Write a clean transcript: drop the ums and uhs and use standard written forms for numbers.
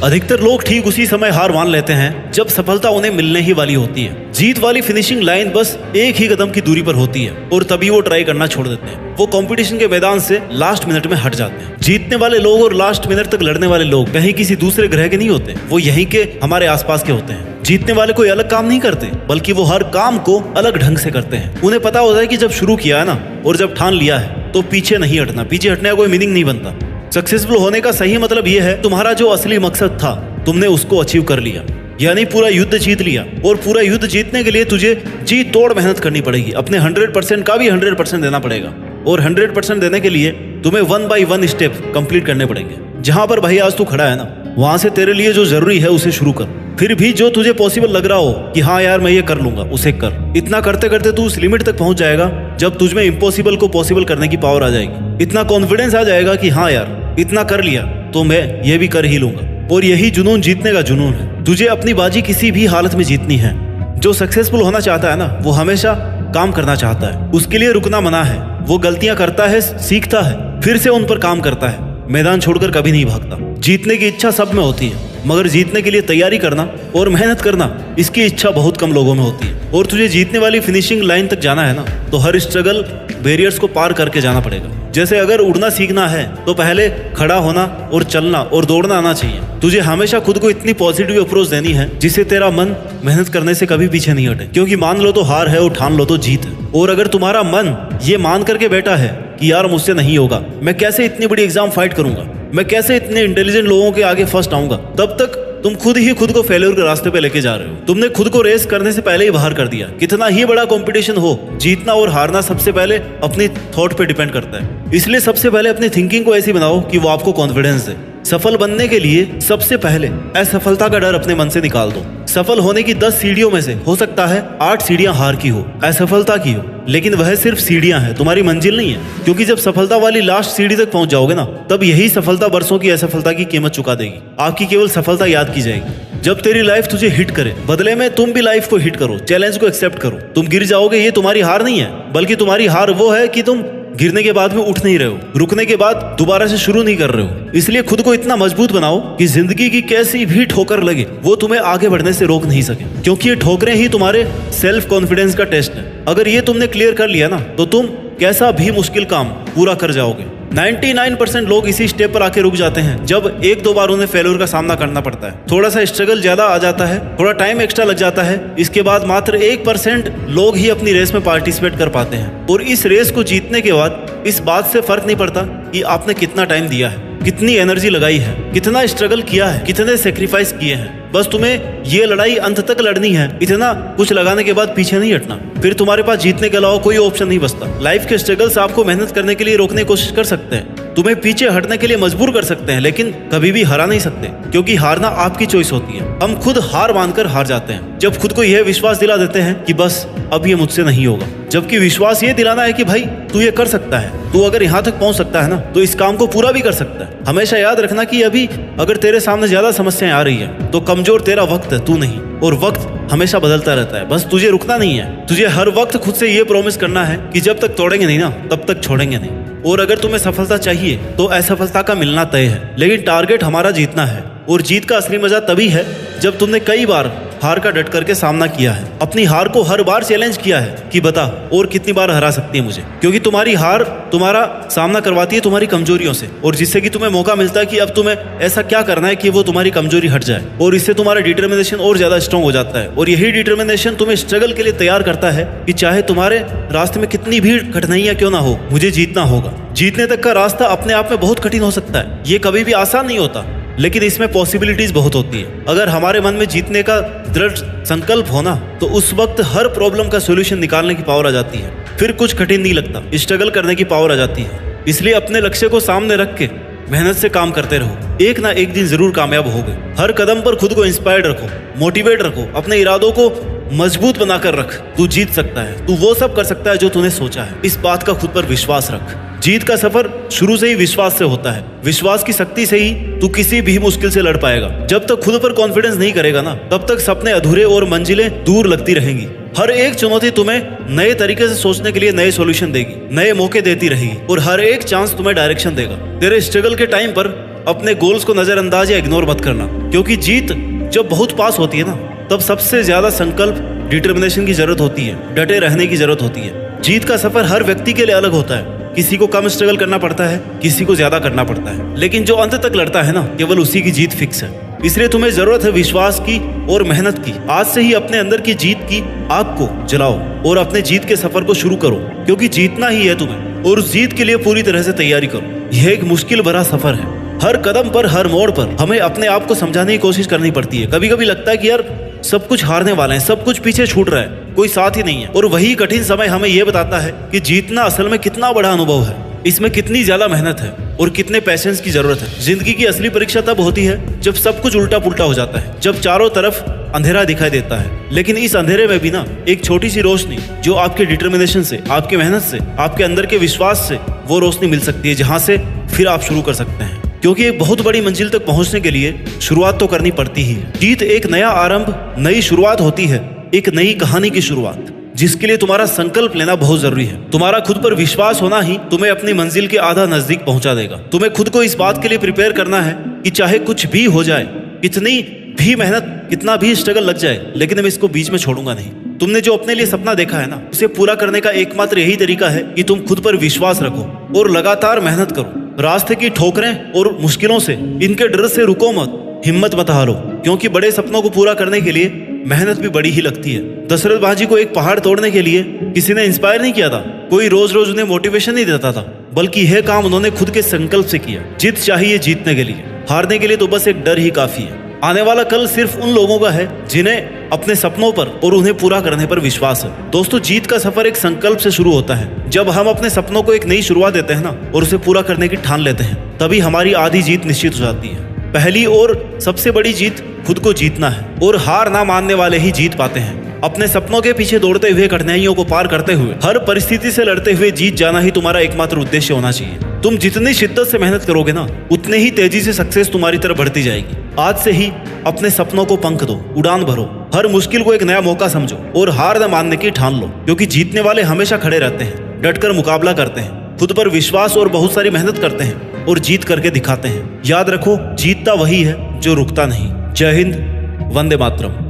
अधिकतर लोग ठीक उसी समय हार मान लेते हैं जब सफलता उन्हें मिलने ही वाली होती है। जीत वाली फिनिशिंग लाइन बस एक ही कदम की दूरी पर होती है और तभी वो ट्राई करना छोड़ देते हैं। वो कंपटीशन के मैदान से लास्ट मिनट में हट जाते हैं। जीतने वाले लोग और लास्ट मिनट तक लड़ने वाले लोग कहीं किसी दूसरे ग्रह के नहीं होते, वो यहीं के हमारे आसपास के होते हैं। जीतने वाले कोई अलग काम नहीं करते, बल्कि वो हर काम को अलग ढंग से करते हैं। उन्हें पता होता है कि जब शुरू किया है ना और जब ठान लिया है तो पीछे नहीं हटना। पीछे हटने का कोई मीनिंग नहीं बनता। सक्सेसफुल होने का सही मतलब ये है तुम्हारा जो असली मकसद था तुमने उसको अचीव कर लिया, यानी पूरा युद्ध जीत लिया। और पूरा युद्ध जीतने के लिए तुझे जी तोड़ मेहनत करनी पड़ेगी। अपने 100% का भी 100% देना पड़ेगा और 100% देने के लिए तुम्हें 1 by 1 स्टेप कंप्लीट करने पड़ेंगे। जहां पर भाई आज तू खड़ा है ना, वहां से तेरे लिए जो जरूरी है उसे शुरू कर। फिर भी जो तुझे पॉसिबल लग रहा हो कि हाँ यार मैं ये कर लूंगा, उसे कर। इतना करते करते तू उस लिमिट तक पहुंच जाएगा जब तुझमें इम्पॉसिबल को पॉसिबल करने की पावर आ जाएगी। इतना कॉन्फिडेंस आ जाएगा कि हाँ यार इतना कर लिया तो मैं ये भी कर ही लूंगा। और यही जुनून जीतने का जुनून है। तुझे अपनी बाजी किसी भी हालत में जीतनी है। जो सक्सेसफुल होना चाहता है ना, वो हमेशा काम करना चाहता है। उसके लिए रुकना मना है। वो गलतियां करता है, सीखता है, फिर से उन पर काम करता है। मैदान छोड़कर कभी नहीं भागता। जीतने की इच्छा सब में होती है, मगर जीतने के लिए तैयारी करना और मेहनत करना, इसकी इच्छा बहुत कम लोगों में होती है। और तुझे जीतने वाली फिनिशिंग लाइन तक जाना है ना, तो हर स्ट्रगल बैरियर्स को पार करके जाना पड़ेगा। जैसे अगर उड़ना सीखना है तो पहले खड़ा होना और चलना और दौड़ना आना चाहिए। तुझे हमेशा खुद को इतनी पॉजिटिव अप्रोच देनी है जिससे तेरा मन मेहनत करने से कभी पीछे नहीं हटे। क्योंकि मान लो तो हार है और ठान लो तो जीत है। और अगर तुम्हारा मन ये मान करके बैठा है कि यार मुझसे नहीं होगा, मैं कैसे इतनी बड़ी एग्जाम फाइट करूंगा, मैं कैसे इतने इंटेलिजेंट लोगों के आगे फर्स्ट आऊंगा, तब तक तुम खुद ही खुद को फेल्योर के रास्ते पे लेके जा रहे हो। तुमने खुद को रेस करने से पहले ही बाहर कर दिया। कितना ही बड़ा कंपटीशन हो, जीतना और हारना सबसे पहले अपनी थॉट पे डिपेंड करता है। इसलिए सबसे पहले अपनी थिंकिंग को ऐसी बनाओ कि वो आपको कॉन्फिडेंस दे। सफल बनने के लिए सबसे पहले असफलता का डर अपने मन से निकाल दो। सफल होने की 10 सीढ़ियों में से हो सकता है 8 सीढ़ियां हार की हो, असफलता की हो, लेकिन वह सिर्फ सीढ़ियां हैं, तुम्हारी मंजिल नहीं है। क्योंकि जब सफलता वाली लास्ट सीढ़ी तक पहुंच जाओगे ना, तब यही सफलता बरसों की असफलता की कीमत चुका देगी। आपकी केवल सफलता याद की जाएगी जब तेरी लाइफ तुझे हिट करे। बदले में तुम भी लाइफ को हिट करो, चैलेंज को एक्सेप्ट करो। तुम गिर जाओगे, ये तुम्हारी हार नहीं है, बल्कि तुम्हारी हार वो है कि तुम गिरने के बाद में उठ नहीं रहे हो, रुकने के बाद दोबारा से शुरू नहीं कर रहे हो। इसलिए खुद को इतना मजबूत बनाओ कि जिंदगी की कैसी भी ठोकर लगे वो तुम्हें आगे बढ़ने से रोक नहीं सके। क्योंकि ये ठोकरें ही तुम्हारे सेल्फ कॉन्फिडेंस का टेस्ट है। अगर ये तुमने क्लियर कर लिया ना, तो तुम कैसा भी मुश्किल काम पूरा कर जाओगे। 99% लोग इसी स्टेप पर आके रुक जाते हैं जब 1-2 बार उन्हें फेल्योर का सामना करना पड़ता है। थोड़ा सा स्ट्रगल ज्यादा आ जाता है, थोड़ा टाइम एक्स्ट्रा लग जाता है। इसके बाद मात्र 1% लोग ही अपनी रेस में पार्टिसिपेट कर पाते हैं। और इस रेस को जीतने के बाद इस बात से फर्क नहीं पड़ता कि आपने कितना टाइम दिया है, कितनी एनर्जी लगाई है, कितना स्ट्रगल किया है, कितने सेक्रीफाइस किए हैं। बस तुम्हें ये लड़ाई अंत तक लड़नी है। इतना कुछ लगाने के बाद पीछे नहीं हटना। फिर तुम्हारे पास जीतने के अलावा कोई ऑप्शन नहीं बचता। लाइफ के स्ट्रगल्स आपको मेहनत करने के लिए रोकने की कोशिश कर सकते हैं, तुम्हें पीछे हटने के लिए मजबूर कर सकते हैं, लेकिन कभी भी हरा नहीं सकते। क्योंकि हारना आपकी चॉइस होती है। हम खुद हार मानकर हार जाते हैं जब खुद को यह विश्वास दिला देते हैं कि बस अब ये मुझसे नहीं होगा। जबकि विश्वास ये दिलाना है कि भाई तू ये कर सकता है, तू अगर यहाँ तक पहुंच सकता है ना, तो इस काम को पूरा भी कर सकता है। हमेशा याद रखना कि अभी अगर तेरे सामने ज्यादा समस्याएं आ रही है तो कमजोर तेरा वक्त है, तू नहीं। और वक्त हमेशा बदलता रहता है, बस तुझे रुकना नहीं है। तुझे हर वक्त खुद से ये प्रॉमिस करना है कि जब तक तोड़ेंगे नहीं ना, तब तक छोड़ेंगे नहीं। और अगर तुम्हें सफलता चाहिए तो असफलता का मिलना तय है, लेकिन टारगेट हमारा जीतना है। और जीत का असली मजा तभी है जब तुमने कई बार हार का डट करके सामना किया है, अपनी हार को हर बार चैलेंज किया है कि बता और कितनी बार हरा सकती है मुझे। क्योंकि तुम्हारी हार तुम्हारा सामना करवाती है तुम्हारी कमजोरियों से, और जिससे कि तुम्हें मौका मिलता है कि अब तुम्हें ऐसा क्या करना है कि वो तुम्हारी कमजोरी हट जाए। और इससे तुम्हारा डिटर्मिनेशन और ज्यादा स्ट्रांग हो जाता है। और यही डिटर्मिनेशन तुम्हें स्ट्रगल के लिए तैयार करता है कि चाहे तुम्हारे रास्ते में कितनी भी कठिनाइयां क्यों ना हो, मुझे जीतना होगा। जीतने तक का रास्ता अपने आप में बहुत कठिन हो सकता है, ये कभी भी आसान नहीं होता, लेकिन इसमें पॉसिबिलिटीज बहुत होती है। अगर हमारे मन में जीतने का दृढ़ संकल्प होना, तो उस वक्त हर प्रॉब्लम का सॉल्यूशन निकालने की पावर आ जाती है। फिर कुछ कठिन नहीं लगता, स्ट्रगल करने की पावर आ जाती है। इसलिए अपने लक्ष्य को सामने रख के मेहनत से काम करते रहो, एक ना एक दिन जरूर कामयाब होगे। हर कदम पर खुद को इंस्पायर्ड रखो, मोटिवेट रखो, अपने इरादों को मजबूत बनाकर रख। तू जीत सकता है, तू वो सब कर सकता है जो तूने सोचा है। इस बात का खुद पर विश्वास रख। जीत का सफर शुरू से ही विश्वास से होता है। विश्वास की शक्ति से ही तू किसी भी मुश्किल से लड़ पाएगा। जब तक खुद पर कॉन्फिडेंस नहीं करेगा ना, तब तक सपने अधूरे और मंजिलें दूर लगती रहेंगी। हर एक चुनौती तुम्हें नए तरीके से सोचने के लिए नए सॉल्यूशन देगी, नए मौके देती रहेगी, और हर एक चांस तुम्हें डायरेक्शन देगा। तेरे स्ट्रगल के टाइम पर अपने गोल्स को नजरअंदाज या इग्नोर मत करना। क्योंकि जीत जब बहुत पास होती है ना, तब सबसे ज्यादा संकल्प, डिटर्मिनेशन की जरूरत होती है, डटे रहने की जरूरत होती है। जीत का सफर हर व्यक्ति के लिए अलग होता है। किसी को कम स्ट्रगल करना पड़ता है, किसी को ज्यादा करना पड़ता है, लेकिन जो अंत तक लड़ता है ना, केवल उसी की जीत फिक्स है। इसलिए तुम्हें जरूरत है विश्वास की और मेहनत की। आज से ही अपने अंदर की जीत की आग को जलाओ और अपने जीत के सफर को शुरू करो, क्योंकि जीतना ही है तुम्हें, और उस जीत के लिए पूरी तरह से तैयारी करो। यह एक मुश्किल भरा सफर है। हर कदम पर, हर मोड़ पर हमें अपने आप को समझाने की कोशिश करनी पड़ती है। कभी कभी लगता है कि यार सब कुछ हारने वाले हैं, सब कुछ पीछे छूट रहा है, कोई साथ ही नहीं है। और वही कठिन समय हमें यह बताता है कि जीतना असल में कितना बड़ा अनुभव है, इसमें कितनी ज्यादा मेहनत है और कितने पेशेंस की जरूरत है। जिंदगी की असली परीक्षा तब होती है जब सब कुछ उल्टा पुल्टा हो जाता है, जब चारों तरफ अंधेरा दिखाई देता है, लेकिन इस अंधेरे में भी ना एक छोटी सी रोशनी, जो आपके डिटर्मिनेशन से, आपके मेहनत से, आपके अंदर के विश्वास से, वो रोशनी मिल सकती है, जहां से फिर आप शुरू कर सकते हैं। क्योंकि एक बहुत बड़ी मंजिल तक पहुंचने के लिए शुरुआत तो करनी पड़ती ही है। जीत एक नया आरंभ, नई शुरुआत होती है, एक नई कहानी की शुरुआत, जिसके लिए तुम्हारा संकल्प लेना बहुत जरूरी है। तुम्हारा खुद पर विश्वास होना ही तुम्हें अपनी मंजिल के आधा नजदीक पहुंचा देगा। तुम्हें खुद को इस बात के लिए प्रिपेयर करना है कि चाहे कुछ भी हो जाए, कितनी भी मेहनत, कितना भी स्ट्रगल लग जाए, लेकिन मैं इसको बीच में छोड़ूंगा नहीं। तुमने जो अपने लिए सपना देखा है ना, उसे पूरा करने का एकमात्र यही तरीका है कि तुम खुद पर विश्वास रखो और लगातार मेहनत करो। रास्ते की ठोकरें और मुश्किलों से, इनके डर से रुको मत, हिम्मत मत हारो, क्योंकि बड़े सपनों को पूरा करने के लिए मेहनत भी बड़ी ही लगती है। दशरथ बाजी को एक पहाड़ तोड़ने के लिए किसी ने इंस्पायर नहीं किया था, कोई रोज रोज उन्हें मोटिवेशन नहीं देता था, बल्कि यह काम उन्होंने खुद के संकल्प से किया। जीत चाहिए जीतने के लिए, हारने के लिए तो बस एक डर ही काफी है। आने वाला कल सिर्फ उन लोगों का है जिन्हें अपने सपनों पर और उन्हें पूरा करने पर विश्वास है। दोस्तों, जीत का सफर एक संकल्प से शुरू होता है। जब हम अपने सपनों को एक नई शुरुआत देते हैं ना, और उसे पूरा करने की ठान लेते हैं, तभी हमारी आधी जीत निश्चित हो जाती है। पहली और सबसे बड़ी जीत खुद को जीतना है, और हार ना मानने वाले ही जीत पाते हैं। अपने सपनों के पीछे दौड़ते हुए, कठिनाइयों को पार करते हुए, हर परिस्थिति से लड़ते हुए जीत जाना ही तुम्हारा एकमात्र उद्देश्य होना चाहिए। तुम जितनी शिद्दत से मेहनत करोगे ना, उतने ही तेजी से सक्सेस तुम्हारी तरफ बढ़ती जाएगी। आज से ही अपने सपनों को पंख दो, उड़ान भरो, हर मुश्किल को एक नया मौका समझो और हार न मानने की ठान लो, क्योंकि जीतने वाले हमेशा खड़े रहते हैं, डटकर मुकाबला करते हैं, खुद पर विश्वास और बहुत सारी मेहनत करते हैं और जीत करके दिखाते हैं। याद रखो, जीतता वही है जो रुकता नहीं। जय हिंद, वंदे मातरम।